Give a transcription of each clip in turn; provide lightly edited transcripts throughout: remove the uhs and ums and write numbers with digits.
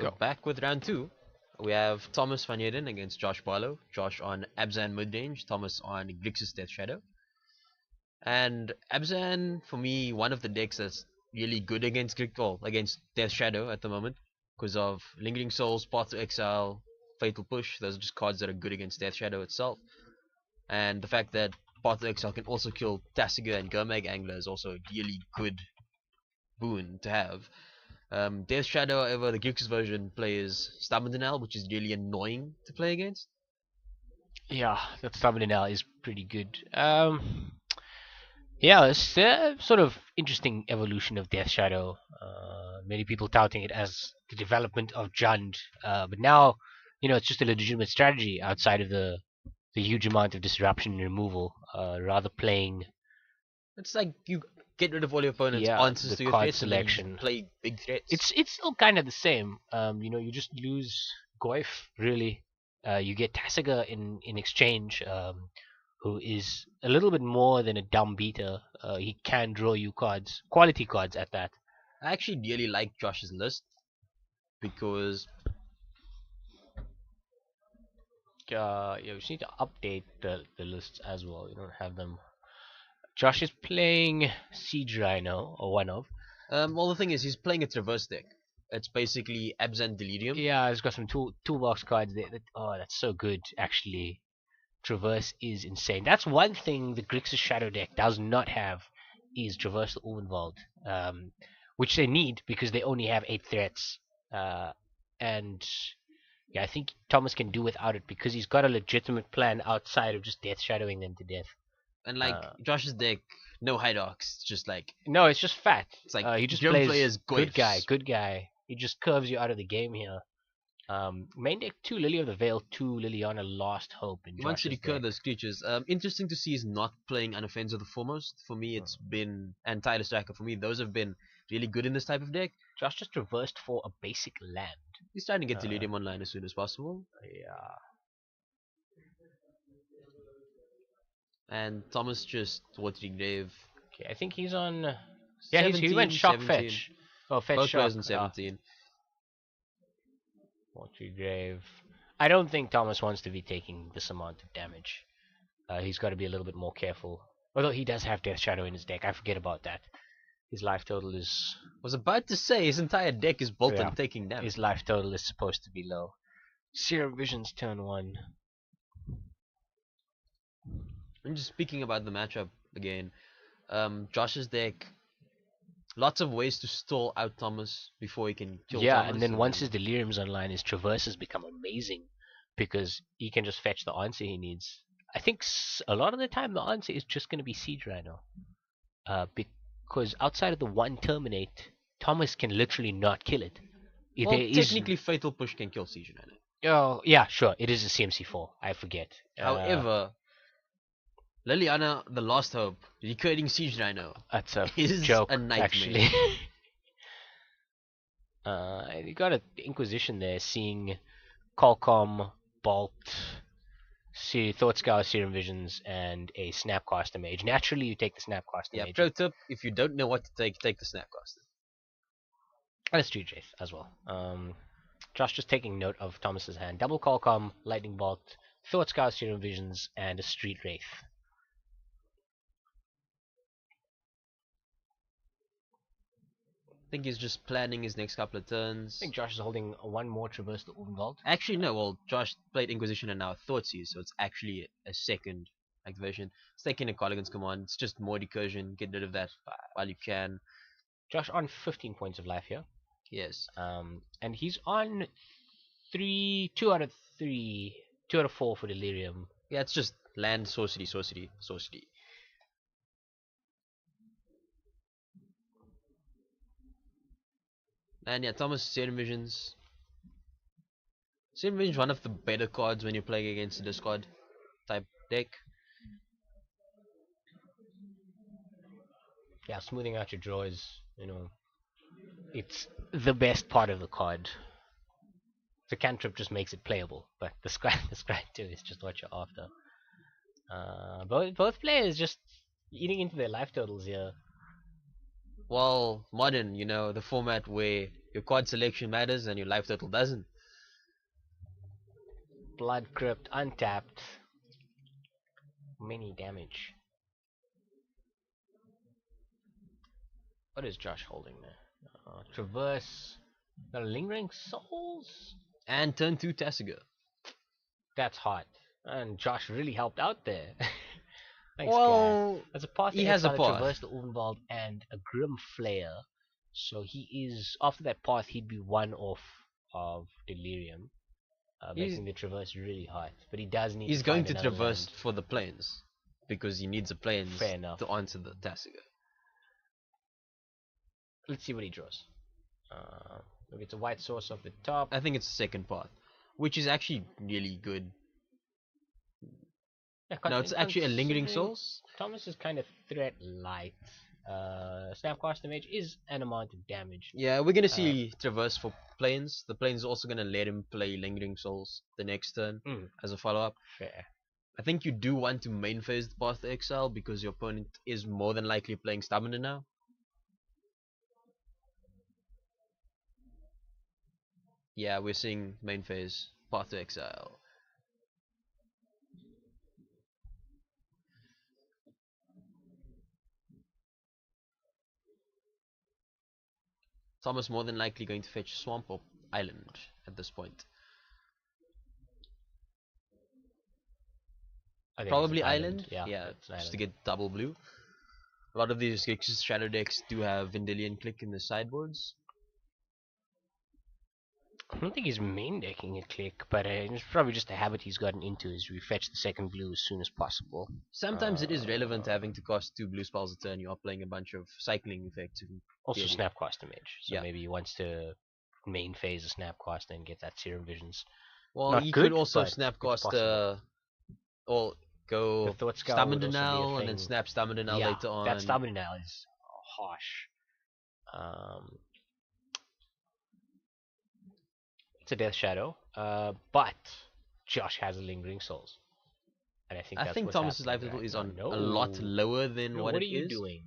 We're go. back with round 2. We have Thomas van Heerden against Josh Barlow. Josh on Abzan mid-range, Thomas on Grixis Death Shadow. And Abzan, for me, one of the decks that's really good against against Death Shadow at the moment, because of Lingering Souls, Path to Exile, Fatal Push. Those are just cards that are good against Death Shadow itself. And the fact that Path to Exile can also kill Tasiga and Gurmag Angler is also a really good boon to have. Death Shadow, however, the Grixis version plays Stubborn Denial, which is really annoying to play against. Yeah, that thumbnail is pretty good. Yeah, it's a sort of interesting evolution of Death Shadow. Many people touting it as the development of Jund, but now, it's just a legitimate strategy outside of the huge amount of disruption and removal. Rather playing, It's like you get rid of all your opponent's yeah, answers the to your card threats and then you just selection. play big threats. It's still kind of the same. You just lose Goif really. You get Tasiga in exchange, who is a little bit more than a dumb beater. He can draw you cards, quality cards at that. I actually really like Josh's list because You just need to update the lists as well. You don't have them. Josh is playing Siege Rhino, or one of. well, the thing is, he's playing a Traverse deck. It's basically Abzan Delirium. Yeah, he's got some toolbox cards there. That's so good, actually. Traverse is insane. That's one thing the Grixis Shadow deck does not have, is Traverse the Ulvenwald, which they need because they only have 8 threats. And yeah, I think Thomas can do without it because he's got a legitimate plan outside of just Death Shadowing them to death. And like Josh's deck, no Hydox, it's just like No, it's just fat. it's like He just Grim plays players good Goifs. guy. He just curves you out of the game here. Main deck 2 Lily of the Veil, 2 Liliana Last Hope in He wants to Josh's recur deck. those creatures. Interesting to see is not playing Unoffensive the Foremost. For me, it's been and Tireless Tracker. For me, those have been really good in this type of deck. Josh just reversed for a basic land. He's trying to get Delirium online as soon as possible. Yeah. And Thomas just Watery Grave. Okay, I think he's on. Yeah, he went shock 17. fetch. Oh, fetch Both shock. players in 17. Watery Grave. I don't think Thomas wants to be taking this amount of damage. He's got to be a little bit more careful. Although he does have Death Shadow in his deck. I forget about that. His life total is. Was about to say his entire deck is built Yeah. on taking damage. His life total is supposed to be low. Serum Vision's turn 1. And just speaking about the matchup again, Josh's deck, lots of ways to stall out Thomas before he can kill Yeah, Thomas. and then once his Delirium's online, his Traverses become amazing because he can just fetch the answer he needs. I think a lot of the time the answer is just going to be Siege Rhino. Because outside of the one Terminate, Thomas can literally not kill it. Well, technically, Fatal Push can kill Siege Rhino. Oh, yeah, sure. It is a CMC4. I forget. However, Liliana, the Last Hope, recurring Siege Rhino. That's a is joke, a nightmare. actually. You got an Inquisition there, seeing Qualcomm, Bolt, Thought Scour, Serum Visions, and a Snapcaster Mage. Naturally, you take the Snapcaster Yeah, Mage. pro tip, if you don't know what to take the Snapcaster. And a Street Wraith as well. Josh just taking note of Thomas's hand. Double Qualcomm, Lightning Bolt, Thought Scour, Serum Visions, and a Street Wraith. I think he's just planning his next couple of turns. I think Josh is holding one more Traverse the Ulvenwald. Actually, no. Well, Josh played Inquisition and now Thoughtseize, so it's actually a second activation. It's taking a Cardigan's Command. It's just more recursion. Get rid of that while you can. Josh on 15 points of life here. Yes. And he's on 2 out of 4 for Delirium. Yeah, it's just land, sorcery. And yeah, Thomas, Serum Visions. Serum Visions is one of the better cards when you're playing against a discard type deck. Yeah, smoothing out your draw is, it's the best part of the card. The cantrip just makes it playable, but the scry too is just what you're after. Both players just eating into their life totals here. Well, modern, the format where Your card selection matters and your life total doesn't. Blood Crypt untapped. Mini damage. What is Josh holding there? Traverse. Got a Lingering Souls? And turn 2 Tasigur. That's hot. And Josh really helped out there. Thanks, Well, guy. As a path he has a path. Traverse the Ulvenwald and a Grim Flare. So he is, after that path, he'd be one off of Delirium. Making the traverse really hot. But he does need He's to going find to another traverse land. for the plains. Because he needs a plains Fair enough. to answer the Tasigur. Let's see what he draws. Maybe it's a white source off the top. I think it's the second path. Which is actually really good. Yeah, No, it's actually a Lingering considering Souls. Thomas is kind of threat light. Snapcaster Mage is an amount of damage. Yeah, we're gonna see traverse for plains. The plains is also gonna let him play Lingering Souls the next turn as a follow-up. Fair. I think you do want to main phase the Path to Exile because your opponent is more than likely playing Stamina now. Yeah, we're seeing main phase Path to Exile. Thomas more than likely going to fetch Swamp or Island at this point. I think Probably it's an Island. Yeah, just to get double blue. A lot of these Grixis Shadow decks do have Vendilion Click in the sideboards. I don't think he's main decking a click, but it's probably just a habit he's gotten into is we fetch the second blue as soon as possible. Sometimes it is relevant having to cost 2 blue spells a turn. You are playing a bunch of cycling effects. Also Snapcaster Mage, so Yeah. maybe he wants to main phase a Snapcaster and get that Serum Visions. Well, Not you good, could also but it's Snapcaster or go The Thought Scour Stamina would also be a now and then thing. snap Stamina now Yeah, later on. that Stamina now is harsh. It's a Death Shadow, but Josh has a Lingering Souls. And I think I that's think what's Thomas's life happening level right is now. on No. a lot lower than No, what what it are you is. doing?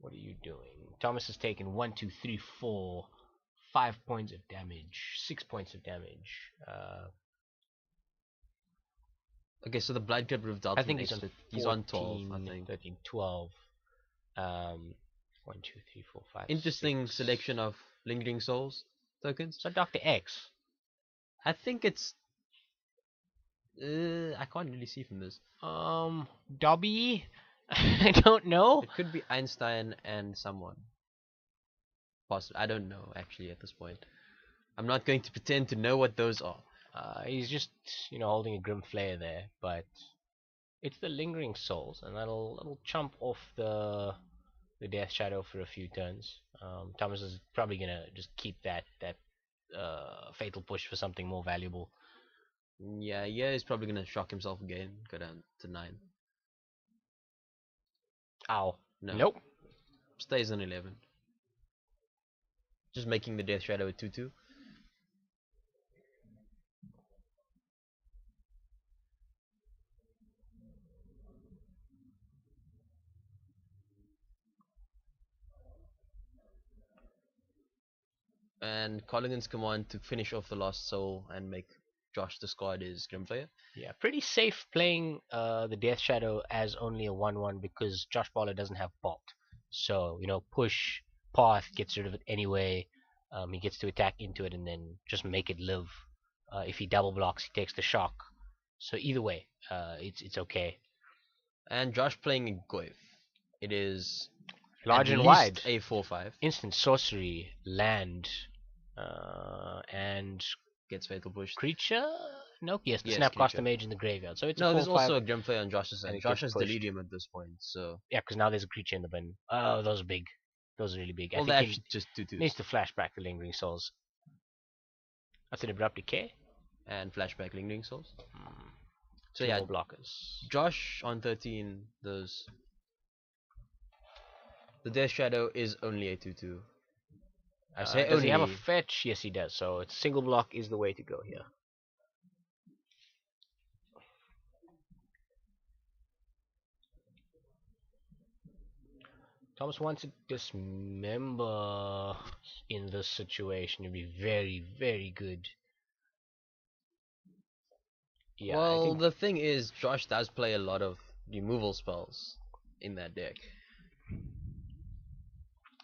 What are you doing? Thomas has taken 1, 2, 3, 4, 5 points of damage, 6 points of damage. Okay, so the Blood Crypt Rift I think he's on 12, I 14, think. 13, 12. 1, 2, 3, 4, 5. Interesting 6. selection of Lingering Souls tokens. So Dr. X. I think it's I can't really see from this. Dobby? I don't know. It could be Einstein and someone. Possibly. I don't know actually at this point. I'm not going to pretend to know what those are. He's just, holding a Grim Flare there, but it's the Lingering Souls, and that'll chump off the Death Shadow for a few turns. Thomas is probably gonna just keep that Fatal Push for something more valuable. Yeah, he's probably gonna shock himself again, go down to 9. Ow. No. Nope. Stays on 11. Just making the Death Shadow a 2/2. And Colligan's command to finish off the Lost Soul and make Josh discard his Grimflayer. Yeah, pretty safe playing the Death Shadow as only a 1/1 because Josh Barlow doesn't have Bolt. So, push, path, gets rid of it anyway. He gets to attack into it and then just make it live. If he double blocks, he takes the shock. So either way, it's okay. And Josh playing a Goyf. It is Large at and least wide. a 4/5. Instant sorcery, land, and Gets Fatal Push. creature? Nope, yes, the Yes, Snapcaster creature. Mage in the graveyard. So it's No, a 4/5. there's also a Grimflayer on Josh's and side. it Josh gets has pushed. Delirium at this point, so... Yeah, because now there's a creature in the bin. Oh, those are big. Those are really big. Well, I they're think actually just 2/2s. needs to flashback the Lingering Souls. That's an Abrupt Decay. And flashback Lingering Souls. So Two yeah, more blockers. Josh on 13, those... The Death Shadow is only a 2/2. I say Does only... he have a fetch? Yes, he does. So it's single block is the way to go here. Thomas wants to dismember in this situation. It'd be very, very good. Yeah, I Well, think the thing is, Josh does play a lot of removal spells in that deck.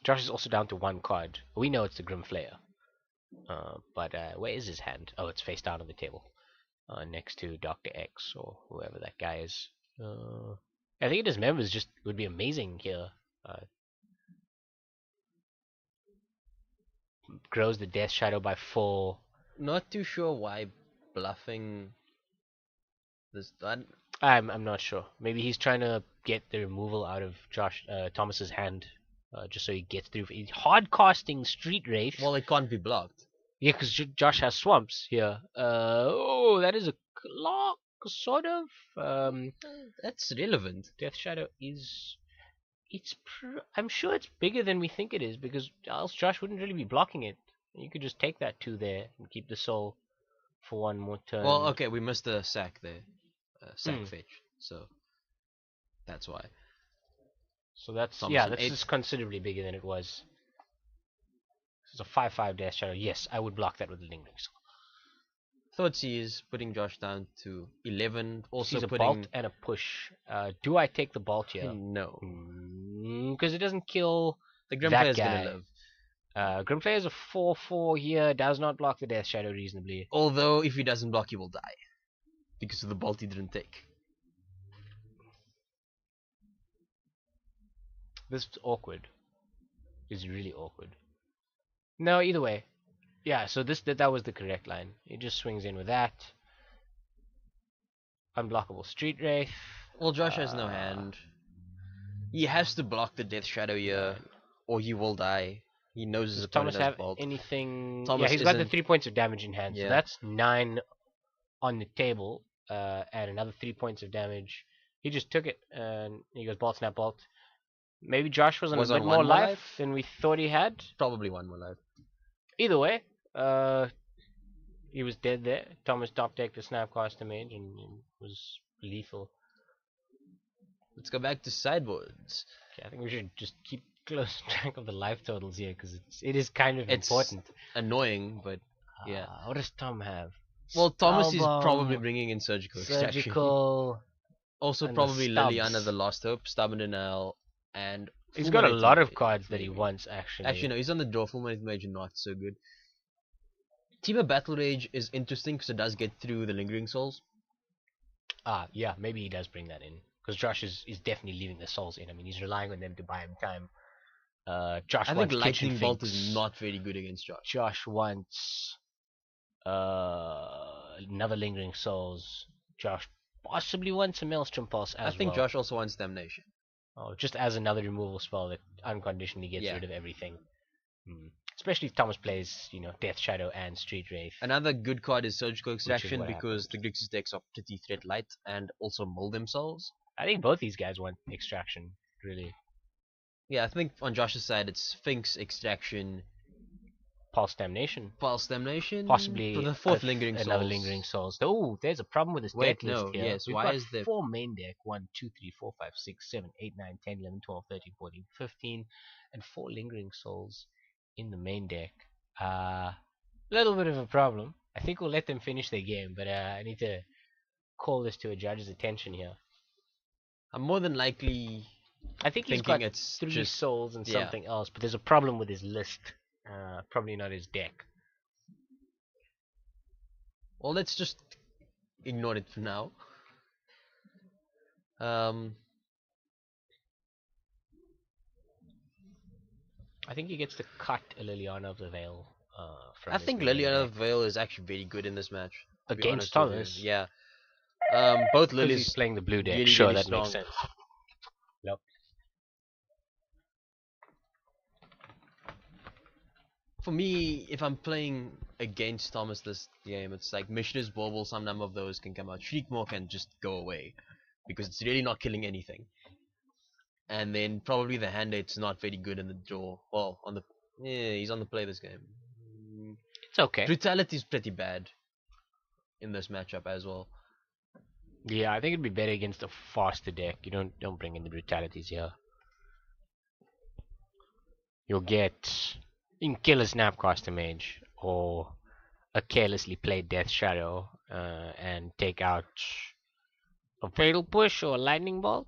Josh is also down to one card. We know it's the Grim Flayer. But where is his hand? Oh, it's face down on the table. Next to Dr. X or whoever that guy is. I think his members just would be amazing here. Grows the Death Shadow by 4. Not too sure why bluffing this. I'm not sure. Maybe he's trying to get the removal out of Thomas's hand, just so he gets through. He's hard casting Street Wraith. Well, it can't be blocked. Yeah, because Josh has swamps here. Oh, that is a clock, sort of. That's relevant. Death Shadow is. I'm sure it's bigger than we think it is, because else Josh wouldn't really be blocking it. You could just take that 2 there and keep the soul for one more turn. Well, okay, we missed the sack there. Sack fetch. So that's why. So that's Thomas yeah, an that's 8. just considerably bigger than it was. It's a 5/5 Death Shadow. Yes, I would block that with Lingering Soul. Thoughtseize is putting Josh down to 11. Also He's a putting bolt and a push. Do I take the bolt here? no. Because it doesn't kill The Grim that Flayer is guy. gonna live. Grimflayer is a 4/4 here. Does not block the Death Shadow reasonably. Although if he doesn't block, he will die because of the bolt he didn't take. This is awkward. It's really awkward. No, either way. Yeah, so that was the correct line. He just swings in with that. Unblockable Street Wraith. Well, Josh has no hand. He has to block the Death Shadow here, or he will die. He knows his Does opponent Thomas has have bolt. anything? Thomas Yeah, he's got the isn't- 3 points of damage in hand, so Yeah. that's 9 on the table, and another 3 points of damage. He just took it, and he goes bolt, snap, bolt. Maybe Josh was on Was a bit on more one more life life? than we thought he had. Probably one more life. Either way, he was dead there. Thomas top decked the Snapcaster Mage and was lethal. Let's go back to sideboards. Okay, I think we should just keep close track of the life totals here, because it is kind of It's important. Annoying, but yeah. What does Tom have? Well, Thomas is Spellbomb, probably bringing in surgical extraction. surgical. Also, and the probably Liliana stubs. the Last Hope, Stubborn Denial, and He's got a Fulminating lot of Mage. cards that he wants, actually. Actually, no, he's on the draw. Fulminating Mage not so good. Team of Battle Rage is interesting because it does get through the Lingering Souls. Yeah, maybe he does bring that in, because Josh is definitely leaving the souls in. I mean, he's relying on them to buy him time. Josh I wants think Lightning Kitchen Bolt Finks. is not very good against Josh. Josh wants another Lingering Souls. Josh possibly wants a Maelstrom Pulse as I think well. Josh also wants Damnation. Oh, just as another removal spell that unconditionally gets Yeah. rid of everything. Especially if Thomas plays, Death Shadow and Street Wraith. Another good card is Surgical Extraction what because the Grixis decks are pretty threat light and also mold themselves. I think both these guys want extraction, really. Yeah, I think on Josh's side it's Sphinx, Extraction, Pulse Damnation. Pulse Damnation, Possibly for the fourth Lingering another Souls. Lingering Souls. Oh, there's a problem with this Wait, deck list no, here. yes, We've why got is there 4 main deck. 1, 2, 3, 4, 5, 6, 7, 8, 9, 10, 11, 12, 13, 14, 15, and 4 Lingering Souls in the main deck. Little bit of a problem. I think we'll let them finish their game, but I need to call this to a judge's attention here. I'm more than likely I think he's thinking got it's 3 just souls and yeah. something else, but there's a problem with his list. Probably not his deck. Well, let's just ignore it for now. I think he gets to cut a Liliana of the Veil. From I his think main Liliana deck. Veil is actually very good in this match. to be Against honest with Thomas? you. Yeah. Both Because he's Lilies. playing the blue deck. really, Sure, really that makes strong. sense. Yep. For me, if I'm playing against Thomas this game, it's like Mishra's Bauble, some number of those can come out. Shriekmore can just go away. Because it's really not killing anything. And then probably the hand eight's not very good in the draw. Well, on the he's on the play this game. It's okay. Brutality is pretty bad in this matchup as well. Yeah, I think it'd be better against a faster deck. You don't bring in the brutalities here. You can kill a Snapcaster Mage or a carelessly played Death Shadow and take out a Fatal Push or a Lightning Bolt.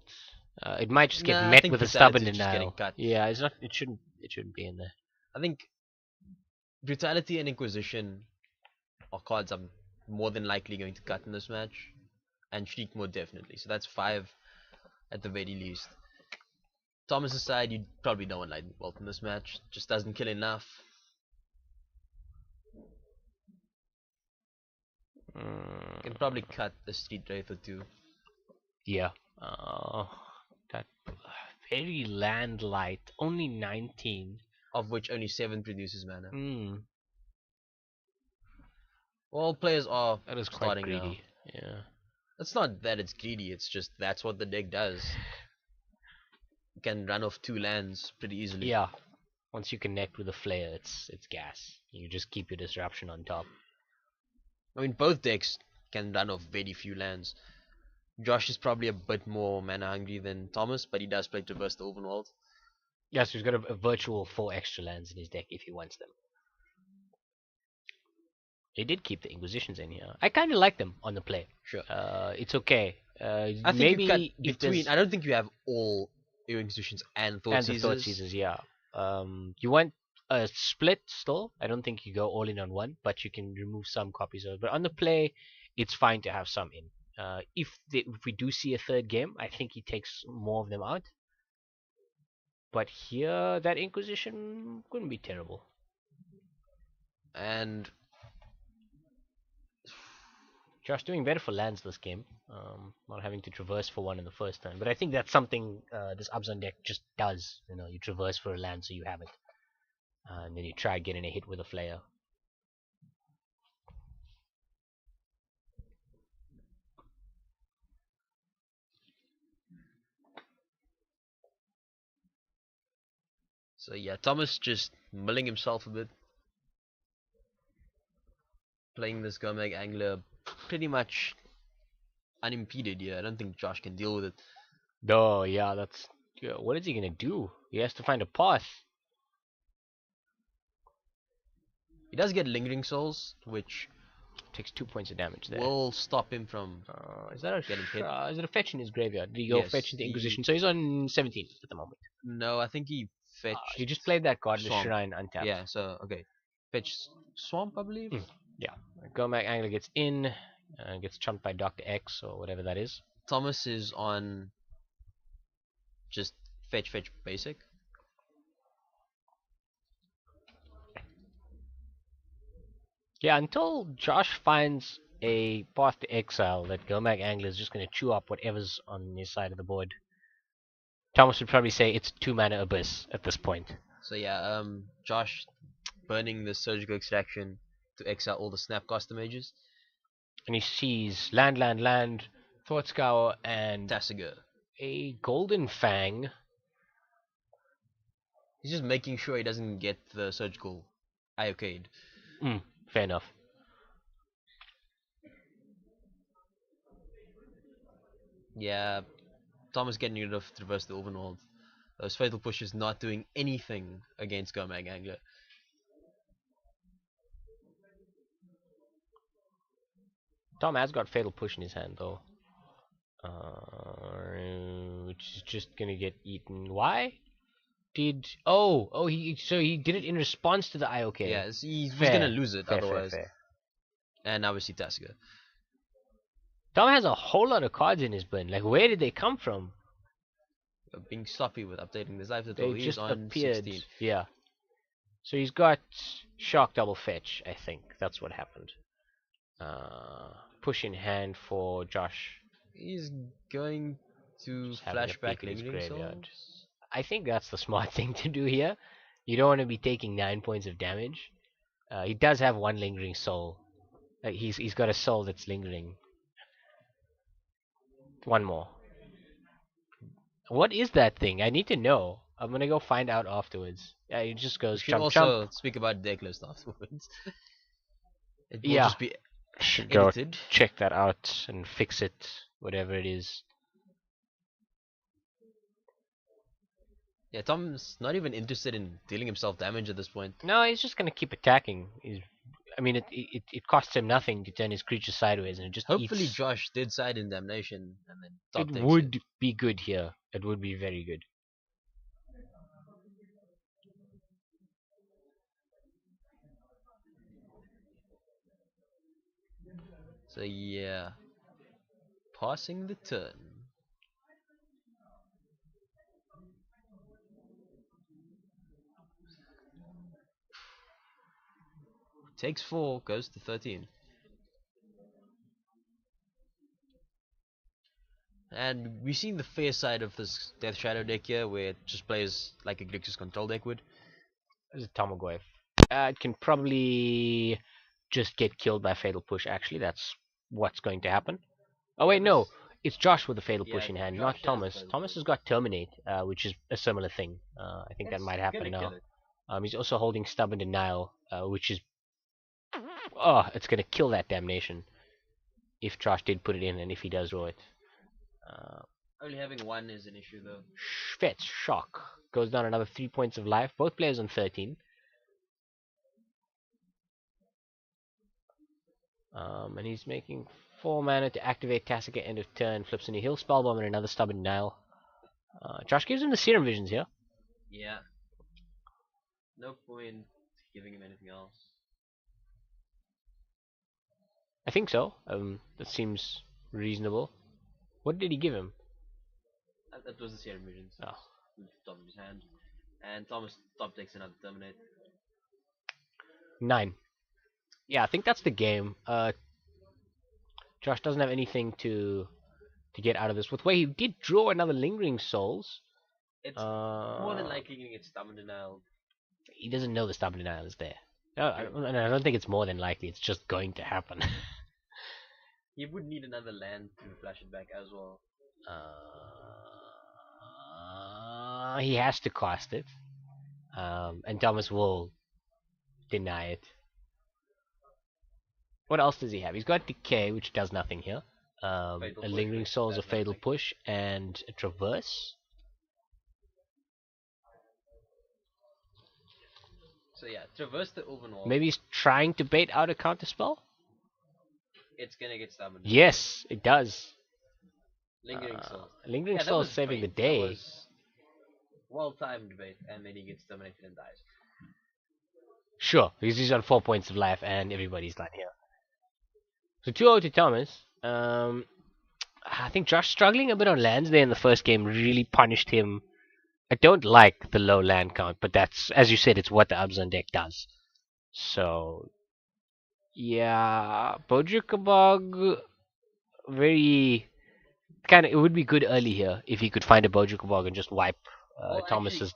It might just get Nah, I met think with a stubborn Brutality is just getting denial. cut. Yeah, it's not. It shouldn't. It shouldn't be in there. I think Brutality and Inquisition are cards I'm more than likely going to cut in this match, and Shriek more definitely. So that's 5 at the very least. Thomas's side, you probably don't want Lightning Bolt in this match. Just doesn't kill enough. You can probably cut the Street Wraith or 2. Yeah. That very land light. Only 19. Of which only 7 produces mana. All players are That is quite starting greedy. now. Yeah. It's not that it's greedy, it's just that's what the deck does. You can run off 2 lands pretty easily. Yeah. Once you connect with a flare, it's gas. You just keep your disruption on top. I mean, both decks can run off very few lands. Josh is probably a bit more mana hungry than Thomas, but he does play Traverse the Overworld. Yes, he's got a virtual 4 extra lands in his deck if he wants them. They did keep the Inquisitions in here. I kind of like them on the play. Sure. It's okay. I think maybe you cut if between. I don't think you have all your Inquisitions and Thought and the Thought Seizers, yeah. You want a split still. I don't think you go all in on one, but you can remove some copies of it. But on the play, it's fine to have some in. If we do see a third game, I think he takes more of them out. But here, that Inquisition couldn't be terrible. And Josh doing better for lands this game. Not having to traverse for one in the first time. But I think that's something this Abzan deck just does. You know, you traverse for a land so you have it. And then you try getting a hit with a flare. so yeah, Thomas just milling himself a bit. Playing this Gomag Angler pretty much unimpeded here. I don't think Josh can deal with it. Oh, yeah, that's... Yeah, what is he going to do? He has to find a path. He does get Lingering Souls, which Takes 2 points of damage there. will stop him from Is that a getting hit. is it a fetch in his graveyard? Did he go Yes, fetch into he- Inquisition? So he's on 17 at the moment. No, I think he fetched. He just played that card in the Swamp. shrine untapped. Yeah, so okay. Fetch Swamp, I believe. Yeah. Gomac Angler gets in, gets chumped by Dr. X or whatever that is. Thomas is on just fetch basic. Yeah, until Josh finds a path to exile, that Gomac Angler is just going to chew up whatever's on his side of the board. Thomas would probably say it's 2 mana Abyss at this point. So yeah, Josh burning the Surgical Extraction to exile all the Snapcaster mages. And he sees land, Thought Scour, and Tasigur. a Golden Fang. He's just making sure he doesn't get the Surgical Iocade. Fair enough. Yeah, Thomas getting rid of Traverse the Overworld. Those Fatal Pushes not doing anything against Gomag Angler. Tom has got Fatal Push in his hand though. Which is just gonna get eaten. Why? So he did it in response to the IOK. Yeah, he's Fair. gonna lose it Fair, otherwise. fair. And obviously Tasigur. Tom has a whole lot of cards in his bin. Like, where did they come from? Being sloppy with updating this life They total. He's just on appeared. 16. Yeah. So he's got Shark Double Fetch, I think. That's what happened. Push in hand for Josh. He's going to Just having a flashback peek at his Lingering graveyard. Souls. I think that's the smart thing to do here. You don't want to be taking 9 points of damage. He does have 1 Lingering Soul. He's got a soul that's lingering. 1 more. What is that thing? I need to know. I'm gonna go find out afterwards. Yeah, it just We goes should chump also chump. speak about deck list afterwards. It will Yeah. just be Should go edited. check that out and fix it, whatever it is. Yeah, Tom's not even interested in dealing himself damage at this point. No, he's just gonna keep attacking. I mean, it costs him nothing to turn his creature sideways, and it just Hopefully eats. Josh did side in Damnation and then It top takes it. would be good here. It would be very good. So yeah, passing the turn. Takes 4, goes to 13. And we've seen the fair side of this Death Shadow deck here, where it just plays like a Grixis control deck would. There's a Tamagotchi. It can probably just get killed by Fatal Push, actually. That's what's going to happen. Oh, wait, no. It's Josh with the Fatal Push in hand, not Thomas. Thomas has got Terminate, which is a similar thing. I think that might happen now. He's also holding Stubborn Denial, which is... Oh, it's going to kill that Damnation. If Josh did put it in, and if he does roll it. Only having 1 is an issue, though. Fetch, Shock. Goes down another 3 points of life. Both players on 13. And he's making 4 mana to activate Tasika end of turn. Flips into Heal Spellbomb and another Stubborn Denial. Josh gives him the Serum Visions here. Yeah. No point giving him anything else. I think so. That seems reasonable. What did he give him? That was the Serum Visions. Oh. With top of his hand. And Thomas top takes another Terminate. 9. Yeah, I think that's the game. Josh doesn't have anything to get out of this. With the way he did draw another Lingering Souls. It's more than likely going to get Stubborn Denial. He doesn't know the Stubborn Denial is there. No, I don't think it's more than likely. It's just going to happen. He would need another land to flash it back as well. He has to cast it. And Thomas will deny it. What else does he have? He's got Decay, which does nothing here. A Lingering Souls, a Fatal Push, and a Traverse. So yeah, Traverse the Overall. Maybe he's trying to bait out a counterspell? It's gonna get Stubborn. Yes, it does. Lingering Souls. Lingering Souls saving the day. That was well-timed bait, and then he gets terminated and dies. Sure, he's on 4 points of life, and everybody's done here. So 2-0 to Thomas. I think Josh struggling a bit on lands there in the first game really punished him. I don't like the low land count, but that's, as you said, it's what the Abzan deck does. So, yeah, Bojuka very it would be good early here if he could find a Bojuka and just wipe Thomas's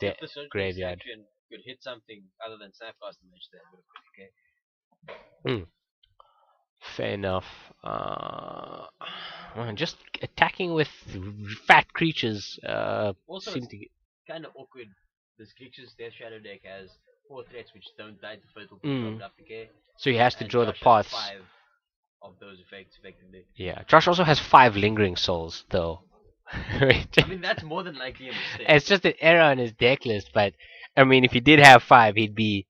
graveyard. Could hit something other than Snapcast damage there. Okay. Fair enough. Just attacking with fat creatures also, seem to get kind of awkward. This Grixis Death Shadow deck has 4 threats which don't die to Fatal Push up decay. So he has to draw the paths. 5 of those effects effectively. Yeah, Josh also has 5 Lingering Souls though. I mean, that's more than likely a mistake. It's just an error on his deck list, but I mean, if he did have 5, he'd be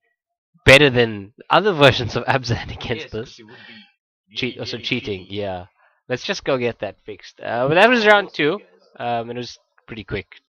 better than other versions of Abzan against this. He would be really cheating. Yeah. Let's just go get that fixed. But that was round 2. And it was pretty quick.